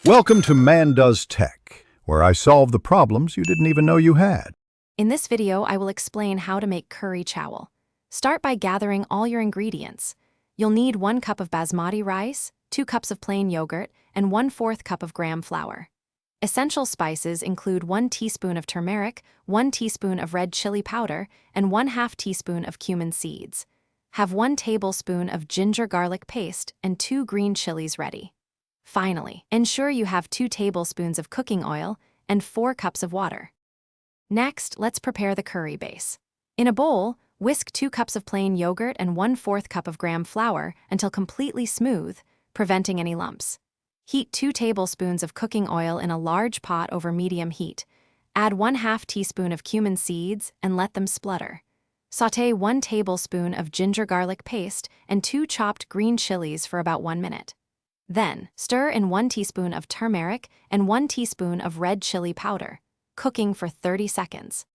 Welcome to Man Does Tech, where I solve the problems you didn't even know you had. In this video, I will explain how to make curry chawal. Start by gathering all your ingredients. You'll need 1 cup of basmati rice, 2 cups of plain yogurt, and 1/4 cup of gram flour. Essential spices include 1 teaspoon of turmeric, 1 teaspoon of red chili powder, and 1/2 teaspoon of cumin seeds. Have 1 tablespoon of ginger garlic paste and 2 green chilies ready. Finally, ensure you have 2 tablespoons of cooking oil and 4 cups of water. Next, let's prepare the curry base. In a bowl, whisk 2 cups of plain yogurt and 1/4 cup of gram flour until completely smooth, preventing any lumps. Heat 2 tablespoons of cooking oil in a large pot over medium heat. Add 1/2 teaspoon of cumin seeds and let them splutter. Sauté 1 tablespoon of ginger garlic paste and 2 chopped green chilies for about 1 minute. Then, stir in 1 teaspoon of turmeric and 1 teaspoon of red chili powder, cooking for 30 seconds.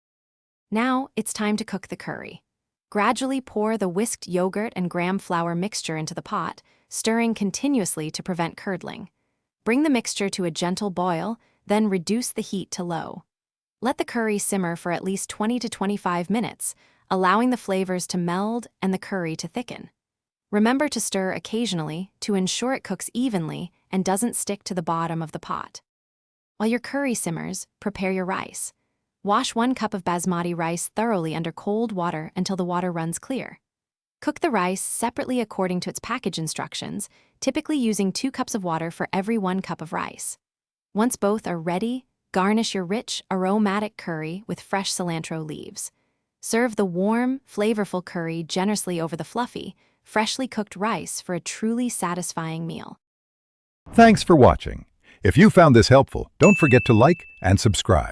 Now, it's time to cook the curry. Gradually pour the whisked yogurt and gram flour mixture into the pot, stirring continuously to prevent curdling. Bring the mixture to a gentle boil, then reduce the heat to low. Let the curry simmer for at least 20 to 25 minutes, allowing the flavors to meld and the curry to thicken. Remember to stir occasionally to ensure it cooks evenly and doesn't stick to the bottom of the pot. While your curry simmers, prepare your rice. Wash 1 cup of basmati rice thoroughly under cold water until the water runs clear. Cook the rice separately according to its package instructions, typically using 2 cups of water for every 1 cup of rice. Once both are ready, garnish your rich, aromatic curry with fresh cilantro leaves. Serve the warm, flavorful curry generously over the fluffy, freshly cooked rice for a truly satisfying meal. Thanks for watching. If you found this helpful, don't forget to like and subscribe.